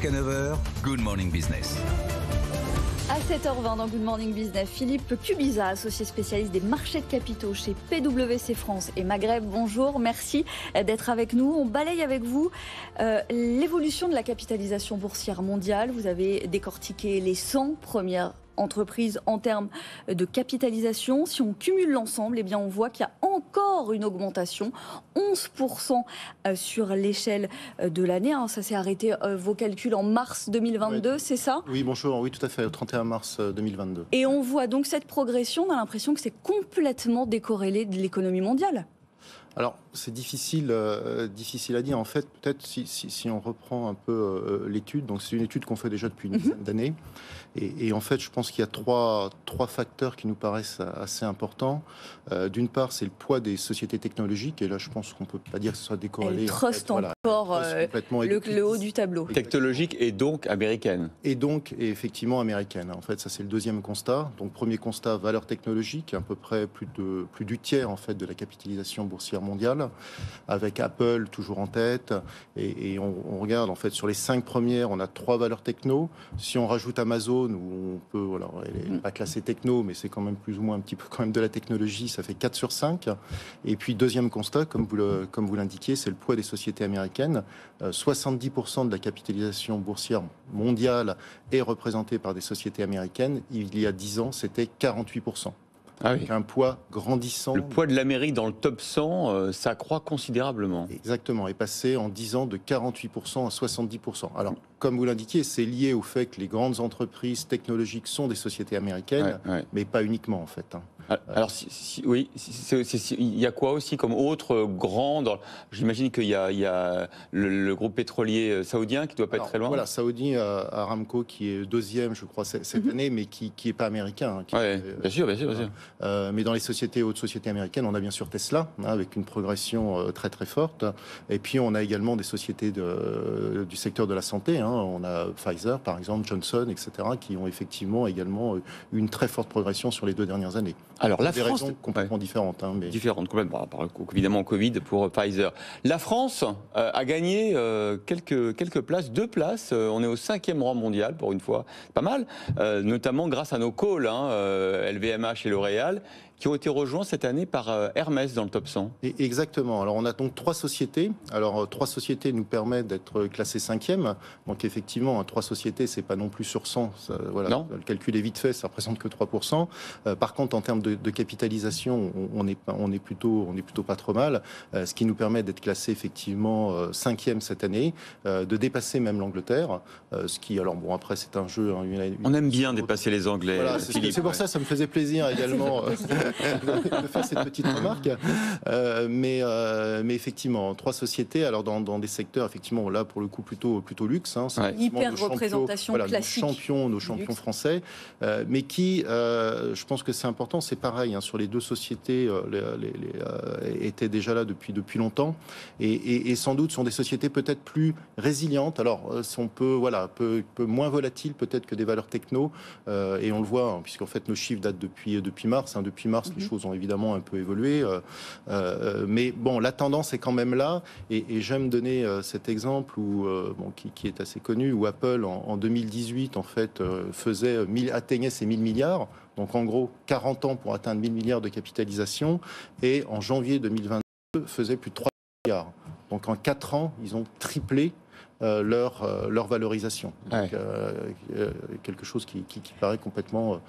Jusqu'à 9h, Good Morning Business. À 7h20 dans Good Morning Business, Philippe Cubiza, associé spécialiste des marchés de capitaux chez PwC France et Maghreb. Bonjour, merci d'être avec nous. On balaye avec vous l'évolution de la capitalisation boursière mondiale. Vous avez décortiqué les 100 premières entreprises en termes de capitalisation. Si on cumule l'ensemble, eh bien on voit qu'il y a encore une augmentation, 11% sur l'échelle de l'année. Ça s'est arrêté, vos calculs, en mars 2022, oui. C'est ça ? Oui, bonjour, oui, tout à fait, au 31 mars 2022. Et on voit donc cette progression, on a l'impression que c'est complètement décorrélé de l'économie mondiale. Alors, c'est difficile à dire. En fait, peut-être si on reprend un peu l'étude, donc c'est une étude qu'on fait déjà depuis une dizaine d'années. Et en fait, je pense qu'il y a trois facteurs qui nous paraissent assez importants. D'une part, c'est le poids des sociétés technologiques. Et là, je pense qu'on ne peut pas dire que ce soit décorrélé. Elle truste encore le haut du tableau. Technologique et donc américaine. Et effectivement américaine. En fait, ça, c'est le deuxième constat. Donc, premier constat, valeur technologique, à peu près plus du tiers en fait, de la capitalisation boursière mondiale, avec Apple toujours en tête. Et on regarde, en fait, sur les 5 premières, on a 3 valeurs techno. Si on rajoute Amazon, où on peut, voilà, elle n'est pas classée techno, mais c'est quand même plus ou moins un petit peu quand même de la technologie, ça fait 4 sur 5. Et puis, deuxième constat, comme vous l'indiquiez, c'est le poids des sociétés américaines. 70% de la capitalisation boursière mondiale est représentée par des sociétés américaines. Il y a 10 ans, c'était 48%. Ah oui. Avec un poids grandissant. Le poids de l'Amérique dans le top 100, ça croît considérablement. Exactement, est passé en 10 ans de 48% à 70%. Alors, comme vous l'indiquiez, c'est lié au fait que les grandes entreprises technologiques sont des sociétés américaines, mais pas uniquement en fait. Alors, oui, il y a quoi aussi comme autre grand... J'imagine qu'il y a le groupe pétrolier saoudien qui ne doit pas être très loin. Voilà, Saudi Aramco qui est deuxième, je crois, cette année, mais qui n'est pas américain. Bien sûr. Mais dans les autres sociétés américaines, on a bien sûr Tesla, avec une progression très très forte. Et puis on a également des sociétés du secteur de la santé. On a Pfizer, par exemple, Johnson, etc., qui ont effectivement également une très forte progression sur les 2 dernières années. Alors la France, des raisons complètement différentes. Différentes, complètement. Évidemment, Covid pour Pfizer. La France a gagné quelques places, 2 places. On est au 5e rang mondial pour une fois, pas mal. Notamment grâce à nos calls, LVMH et L'Oréal, qui ont été rejoints cette année par Hermès dans le top 100. Exactement. Alors on a donc 3 sociétés. Alors 3 sociétés nous permettent d'être classés 5e. Donc effectivement, 3 sociétés, c'est pas non plus sur 100. Ça, voilà, non. Le calcul est vite fait, ça représente que 3%. Par contre, en termes de capitalisation, on est plutôt pas trop mal. Ce qui nous permet d'être classés effectivement 5e cette année, de dépasser même l'Angleterre. Ce qui, alors bon, après c'est un jeu. On aime bien dépasser les Anglais. Voilà, c'est pour ça me faisait plaisir également. de faire cette petite remarque. Mais effectivement, 3 sociétés, alors dans des secteurs, effectivement, là, pour le coup, plutôt luxe. Hyper représentation classique. Nos champions français. Mais qui, je pense que c'est important, c'est pareil, sur les 2 sociétés, étaient déjà là depuis longtemps. Et sans doute sont des sociétés peut-être plus résilientes. Alors, sont peu moins volatiles peut-être que des valeurs techno. Et on le voit, puisqu'en fait, nos chiffres datent depuis mars. Depuis mars, les choses ont évidemment un peu évolué. Mais bon, la tendance est quand même là. Et j'aime donner cet exemple qui est assez connu, où Apple, en 2018, en fait, atteignait ses 1000 milliards. Donc, en gros, 40 ans pour atteindre 1000 milliards de capitalisation. Et en janvier 2022, faisait plus de 3 milliards. Donc, en 4 ans, ils ont triplé leur valorisation. Donc, quelque chose qui paraît complètement...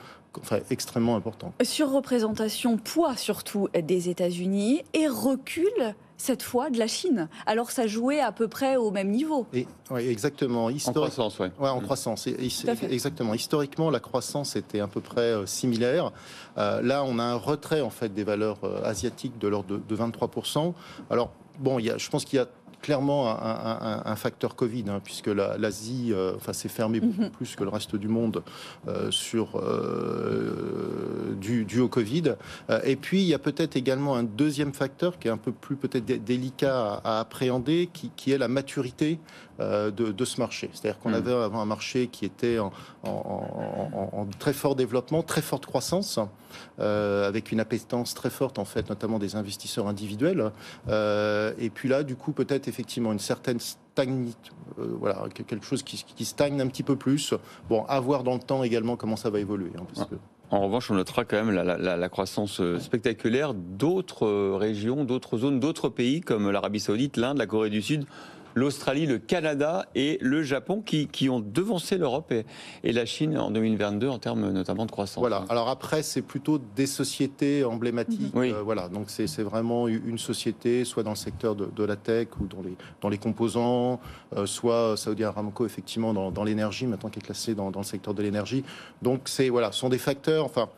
extrêmement important. Surreprésentation, poids surtout des États-Unis et recul cette fois de la Chine. Alors ça jouait à peu près au même niveau. Oui, exactement. En croissance, en croissance. Exactement. Historiquement, la croissance était à peu près similaire. Là, on a un retrait en fait des valeurs asiatiques de l'ordre de 23%. Alors bon, je pense qu'il y a clairement un facteur Covid, puisque l'Asie s'est fermée beaucoup plus que le reste du monde dû au Covid. Et puis, il y a peut-être également un deuxième facteur qui est un peu plus peut-être délicat à appréhender, qui est la maturité de ce marché. C'est-à-dire qu'on avait avant un marché qui était en très fort développement, très forte croissance, avec une appétence très forte, en fait, notamment des investisseurs individuels. Et puis là, du coup, peut-être effectivement une certaine voilà, quelque chose qui stagne un petit peu plus. Bon, à voir dans le temps également comment ça va évoluer. Parce que... En revanche, on notera quand même la croissance spectaculaire d'autres régions, d'autres zones, d'autres pays comme l'Arabie Saoudite, l'Inde, la Corée du Sud, l'Australie, le Canada et le Japon qui ont devancé l'Europe et la Chine en 2022 en termes notamment de croissance. Voilà. Alors après, c'est plutôt des sociétés emblématiques. Oui. Voilà. Donc c'est vraiment une société, soit dans le secteur de la tech ou dans les composants, soit Saudi Aramco effectivement dans l'énergie, maintenant qui est classée dans le secteur de l'énergie. Donc ce sont des facteurs. Enfin.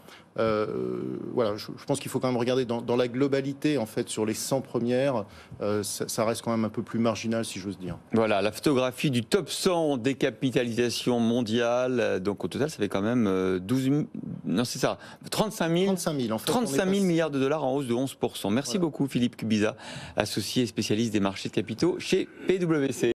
Voilà, je pense qu'il faut quand même regarder dans la globalité, en fait, sur les 100 premières, ça reste quand même un peu plus marginal, si j'ose dire. Voilà, la photographie du top 100 décapitalisation mondiale. Donc au total, ça fait quand même 35 000 en fait, 35 000 milliards de dollars en hausse de 11%. Merci beaucoup Philippe Cubiza, associé et spécialiste des marchés de capitaux chez PwC.